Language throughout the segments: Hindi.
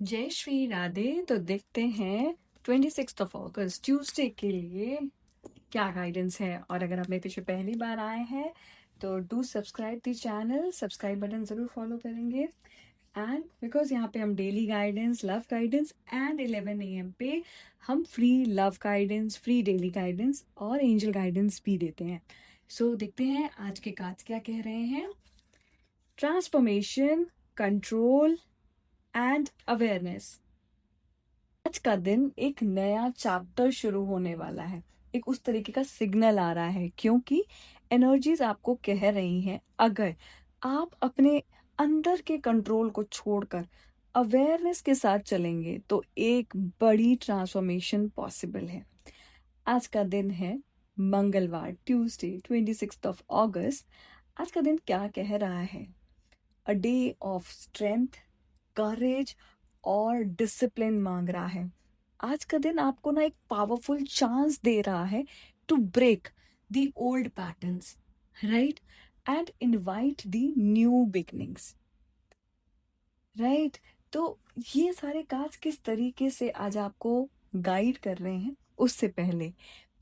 जय श्री राधे। तो देखते हैं 26 ट्यूसडे के लिए क्या गाइडेंस है। और अगर आप मेरे पीछे पहली बार आए हैं तो do subscribe the channel, subscribe button ज़रूर फॉलो करेंगे। एंड बिकॉज यहाँ पे हम daily guidance, love guidance and 11 AM पे हम free love guidance, free daily guidance और एंजल गाइडेंस भी देते हैं। सो देखते हैं आज के कार्ड्स क्या कह रहे हैं। Transformation, control and awareness. आज का दिन एक नया चैप्टर शुरू होने वाला है। एक उस तरीके का सिग्नल आ रहा है क्योंकि एनर्जीज आपको कह रही हैं अगर आप अपने अंदर के कंट्रोल को छोड़कर अवेयरनेस के साथ चलेंगे तो एक बड़ी ट्रांसफॉर्मेशन पॉसिबल है। आज का दिन है मंगलवार, ट्यूसडे 26 अगस्त। आज का दिन क्या कह रहा है? अ डे ऑफ स्ट्रेंथ, करेज और डिसिप्लिन मांग रहा है। आज का दिन आपको ना एक पावरफुल चांस दे रहा है to break the old patterns, right, and invite the new beginnings, right. तो ये सारे कार्ड्स किस तरीके से आज आपको गाइड कर रहे हैं, उससे पहले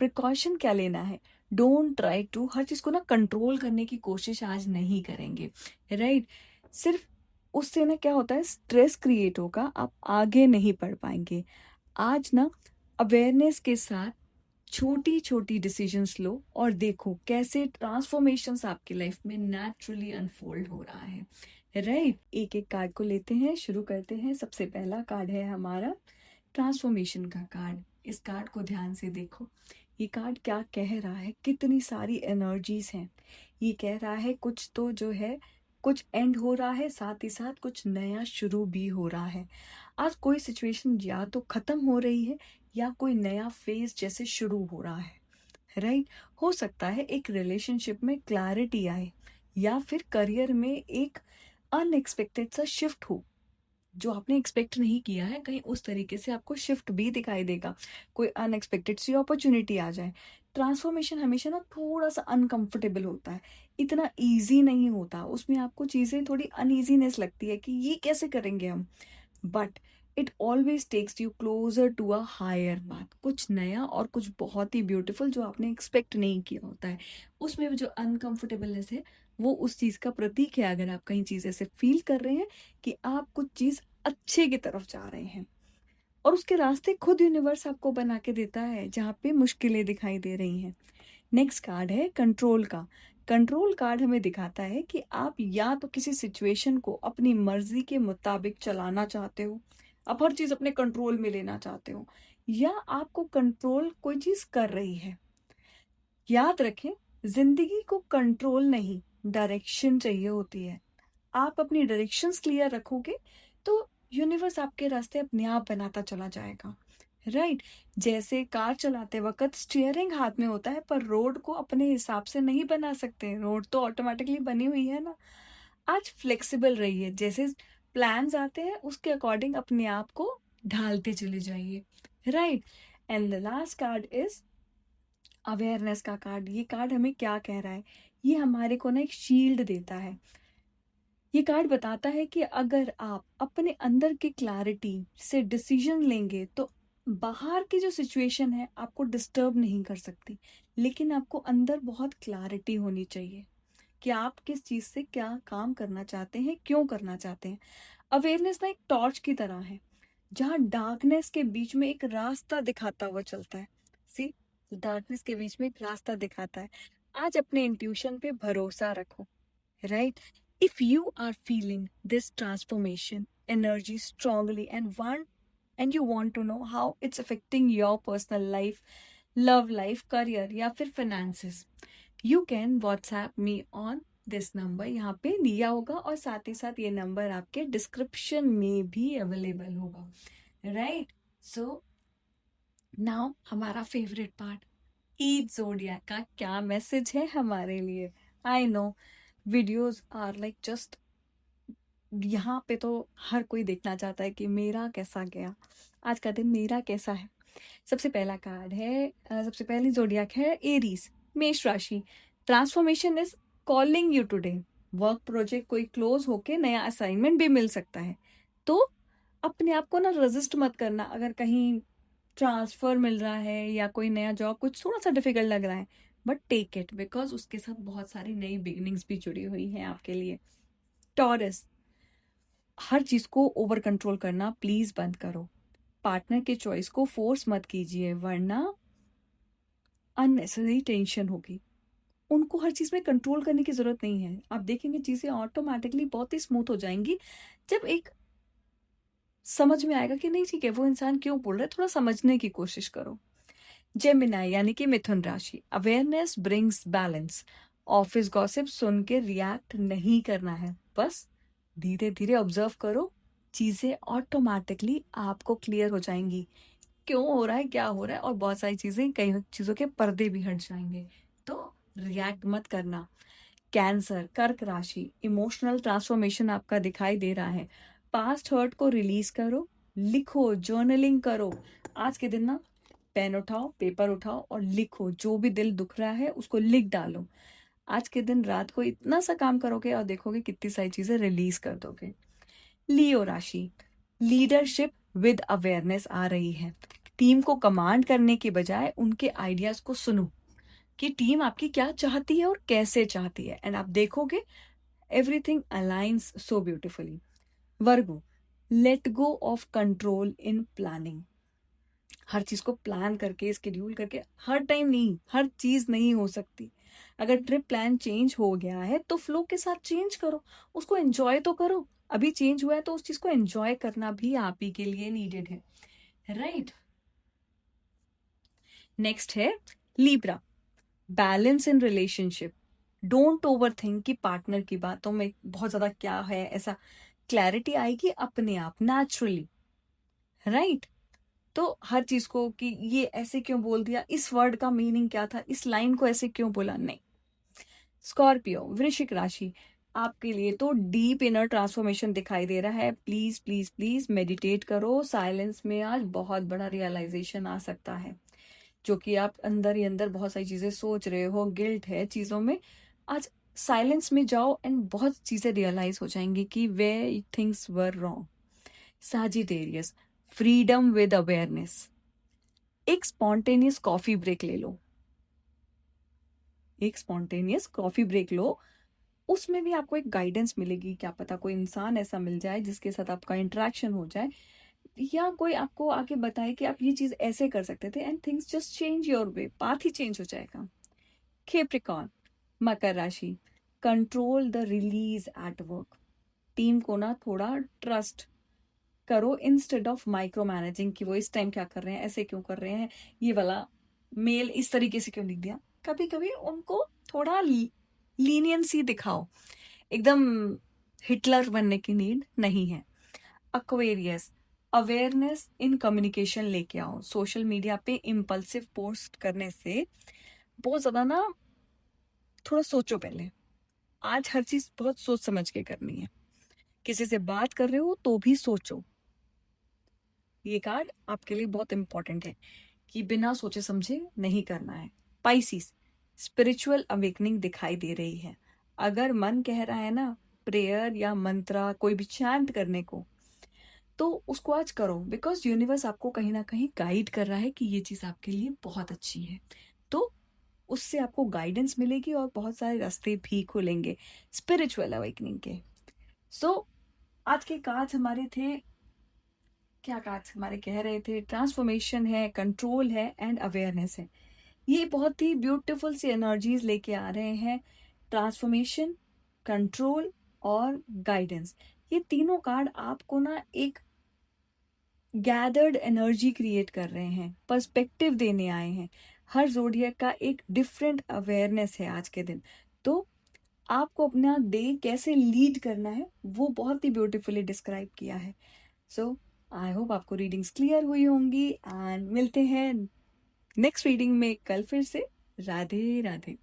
प्रिकॉशन क्या लेना है। डोंट ट्राई टू हर चीज को ना कंट्रोल करने की कोशिश आज नहीं करेंगे, राइट। सिर्फ उससे ना क्या होता है, स्ट्रेस क्रिएट होगा, आप आगे नहीं बढ़ पाएंगे। आज ना अवेयरनेस के साथ छोटी छोटी डिसीजंस लो और देखो कैसे ट्रांसफॉर्मेशंस आपकी लाइफ में नेचुरली अनफोल्ड हो रहा है, राइट। एक एक कार्ड को लेते हैं, शुरू करते हैं। सबसे पहला कार्ड है हमारा ट्रांसफॉर्मेशन का कार्ड। इस कार्ड को ध्यान से देखो। ये कार्ड क्या कह रहा है? कितनी सारी एनर्जीज हैं। ये कह रहा है कुछ तो जो है, कुछ एंड हो रहा है, साथ ही साथ कुछ नया शुरू भी हो रहा है। आज कोई सिचुएशन या तो खत्म हो रही है या कोई नया फेज जैसे शुरू हो रहा है, राइट। हो सकता है एक रिलेशनशिप में क्लैरिटी आए या फिर करियर में एक अनएक्सपेक्टेड सा शिफ्ट हो जो आपने एक्सपेक्ट नहीं किया है। कहीं उस तरीके से आपको शिफ्ट भी दिखाई देगा, कोई अनएक्सपेक्टेड सी अपॉर्चुनिटी आ जाए। ट्रांसफॉर्मेशन हमेशा ना थोड़ा सा अनकंफर्टेबल होता है, इतना इजी नहीं होता। उसमें आपको चीज़ें थोड़ी अनईजीनेस लगती है कि ये कैसे करेंगे हम, but it always takes you closer to a higher path. कुछ नया और कुछ बहुत ही ब्यूटीफुल जो आपने एक्सपेक्ट नहीं किया होता है। उसमें जो अनकंफर्टेबलनेस है वो उस चीज़ का प्रतीक है। अगर आप कहीं चीज़ ऐसे फील कर रहे हैं कि आप कुछ चीज़ अच्छे की तरफ जा रहे हैं और उसके रास्ते खुद यूनिवर्स आपको बना के देता है जहाँ पे मुश्किलें दिखाई दे रही हैं। नेक्स्ट कार्ड है कंट्रोल का। कंट्रोल कार्ड हमें दिखाता है कि आप या तो किसी सिचुएशन को अपनी मर्जी के मुताबिक चलाना चाहते हो, आप हर चीज अपने कंट्रोल में लेना चाहते हो, या आपको कंट्रोल कोई चीज कर रही है। याद रखें, जिंदगी को कंट्रोल नहीं, डायरेक्शन चाहिए होती है। आप अपनी डायरेक्शंस क्लियर रखोगे तो यूनिवर्स आपके रास्ते अपने आप बनाता चला जाएगा, राइट। जैसे कार चलाते वक्त स्टीयरिंग हाथ में होता है पर रोड को अपने हिसाब से नहीं बना सकते, रोड तो ऑटोमेटिकली बनी हुई है ना। आज फ्लेक्सिबल रहिए, जैसे प्लान्स आते हैं उसके अकॉर्डिंग अपने आप को ढालते चले जाइए, right. And the last card is awareness का कार्ड। ये कार्ड हमें क्या कह रहा है? ये हमारे को ना एक शील्ड देता है। ये कार्ड बताता है कि अगर आप अपने अंदर की क्लैरिटी से डिसीजन लेंगे तो बाहर की जो सिचुएशन है आपको डिस्टर्ब नहीं कर सकती, लेकिन आपको अंदर बहुत क्लैरिटी होनी चाहिए कि आप किस चीज़ से क्या काम करना चाहते हैं, क्यों करना चाहते हैं। अवेयरनेस ना एक टॉर्च की तरह है जहाँ डार्कनेस के बीच में एक रास्ता दिखाता हुआ चलता है। सी, डार्कनेस के बीच में एक रास्ता दिखाता है। आज अपने इंट्यूशन पे भरोसा रखो, right? If you are feeling this transformation energy strongly and you want to know how it's affecting your personal life, love life, career या फिर finances, you can WhatsApp me on this number। यहाँ पे दिया होगा और साथ ही साथ ये नंबर आपके डिस्क्रिप्शन में भी अवेलेबल होगा, राइट। सो नाउ हमारा फेवरेट पार्ट, ईद जोडियाक का क्या मैसेज है हमारे लिए। I know videos are like just, यहाँ पे तो हर कोई देखना चाहता है कि मेरा कैसा गया, आज का दिन मेरा कैसा है। सबसे पहला कार्ड है, सबसे पहली जोडियाक है एरीज, मेष राशि। Transformation is calling you today. Work project कोई क्लोज होके नया असाइनमेंट भी मिल सकता है, तो अपने आप को ना रेजिस्ट मत करना। अगर कहीं ट्रांसफर मिल रहा है या कोई नया जॉब कुछ थोड़ा सा डिफिकल्ट लग रहा है, बट टेक इट, बिकॉज उसके साथ बहुत सारी नई बिगिनिंग्स भी जुड़ी हुई हैं आपके लिए। टॉरस, हर चीज को ओवर कंट्रोल करना प्लीज बंद करो। पार्टनर के चॉइस को फोर्स मत कीजिए, वरना अननेसेसरी टेंशन होगी। उनको हर चीज में कंट्रोल करने की जरूरत नहीं है। आप देखेंगे चीजें ऑटोमेटिकली बहुत ही स्मूथ हो जाएंगी जब एक समझ में आएगा कि नहीं ठीक है, वो इंसान क्यों बोल रहा है, थोड़ा समझने की कोशिश करो। जेमिनाई यानी कि मिथुन राशि, awareness brings balance. Office gossip सुन के रिएक्ट नहीं करना है, बस धीरे धीरे ऑब्जर्व करो, चीजें ऑटोमेटिकली आपको क्लियर हो जाएंगी क्यों हो रहा है, क्या हो रहा है, और बहुत सारी चीजें, कई चीजों के पर्दे भी हट जाएंगे। तो रिएक्ट मत करना। कैंसर, कर्क राशि, इमोशनल ट्रांसफॉर्मेशन आपका दिखाई दे रहा है। पास्ट हर्ट को रिलीज करो, लिखो, जर्नलिंग करो। आज के दिन ना पेन उठाओ, पेपर उठाओ और लिखो, जो भी दिल दुख रहा है उसको लिख डालो। आज के दिन रात को इतना सा काम करोगे और देखोगे कितनी सारी चीजें रिलीज कर दोगे। लियो राशि, लीडरशिप विद अवेयरनेस आ रही है। टीम को कमांड करने के बजाय उनके आइडियाज को सुनो कि टीम आपकी क्या चाहती है और कैसे चाहती है, एंड आप देखोगे everything aligns so beautifully. Virgo, let go of control in planning. हर चीज को प्लान करके, स्केड्यूल करके, हर टाइम नहीं, हर चीज नहीं हो सकती। अगर ट्रिप प्लान चेंज हो गया है तो फ्लो के साथ चेंज करो, उसको एंजॉय तो करो। अभी चेंज हुआ है तो उस चीज को एंजॉय करना भी आप ही के लिए नीडेड है, राइट? नेक्स्ट है Libra, balance in relationship. Don't over think कि पार्टनर की बातों में बहुत ज्यादा क्या है, ऐसा क्लैरिटी आएगी अपने आप नेचुरली, राइट? तो हर चीज को कि ये ऐसे क्यों बोल दिया, इस वर्ड का मीनिंग क्या था, इस लाइन को ऐसे क्यों बोला, नहीं। स्कॉर्पियो, वृश्चिक राशि, आपके लिए तो डीप इनर ट्रांसफॉर्मेशन दिखाई दे रहा है। प्लीज प्लीज प्लीज मेडिटेट करो। साइलेंस में आज बहुत बड़ा रियलाइजेशन आ सकता है, जो कि आप अंदर ही अंदर बहुत सारी चीजें सोच रहे हो, गिल्ट है चीजों में। आज साइलेंस में जाओ एंड बहुत चीजें रियलाइज हो जाएंगी कि way things were wrong. Sagittarius, freedom with awareness. एक स्पॉन्टेनियस कॉफी ब्रेक ले लो, एक स्पॉन्टेनियस कॉफी ब्रेक लो। उसमें भी आपको एक गाइडेंस मिलेगी, क्या पता कोई इंसान ऐसा मिल जाए जिसके साथ आपका इंटरेक्शन हो जाए, या कोई आपको आके बताए कि आप ये चीज ऐसे कर सकते थे, and things just change your way, path he change हो जाएगा। कैप्रिकॉर्न, मकर राशि, control the release at work. Team को ना थोड़ा ट्रस्ट करो इंस्टेड ऑफ माइक्रो मैनेजिंग कि वो इस टाइम क्या कर रहे हैं, ऐसे क्यों कर रहे हैं, ये वाला मेल इस तरीके से क्यों लिख दिया। कभी कभी उनको थोड़ा लीनियंसी दिखाओ, एकदम हिटलर बनने की नीड नहीं है। अक्वेरियस, अवेयरनेस इन कम्युनिकेशन लेके आओ। सोशल मीडिया पे इम्पल्सिव पोस्ट करने से बहुत ज्यादा ना, थोड़ा सोचो पहले। आज हर चीज बहुत सोच समझ के करनी है। किसी से बात कर रहे हो तो भी सोचो। ये कार्ड आपके लिए बहुत इंपॉर्टेंट है कि बिना सोचे समझे नहीं करना है। पाइसिस, स्पिरिचुअल अवेकनिंग दिखाई दे रही है। अगर मन कह रहा है ना प्रेयर या मंत्रा कोई भी चैंट करने को, तो उसको आज करो, बिकॉज यूनिवर्स आपको कहीं ना कहीं गाइड कर रहा है कि ये चीज आपके लिए बहुत अच्छी है। तो उससे आपको गाइडेंस मिलेगी और बहुत सारे रास्ते भी खुलेंगे स्पिरिचुअल अवेकनिंग के। सो आज के कार्ड्स हमारे थे, क्या कार्ड्स हमारे कह रहे थे, ट्रांसफॉर्मेशन है, कंट्रोल है एंड अवेयरनेस है। ये बहुत ही ब्यूटीफुल सी एनर्जीज लेके आ रहे हैं। ट्रांसफॉर्मेशन, कंट्रोल और गाइडेंस, ये तीनों कार्ड आपको ना एक गैदर्ड एनर्जी क्रिएट कर रहे हैं, पर्सपेक्टिव देने आए हैं। हर जोडियक का एक डिफरेंट अवेयरनेस है आज के दिन। तो आपको अपना डे कैसे लीड करना है वो बहुत ही ब्यूटीफुली डिस्क्राइब किया है। सो आई होप आपको रीडिंग्स क्लियर हुई होंगी, एंड मिलते हैं नेक्स्ट रीडिंग में कल फिर से। राधे राधे।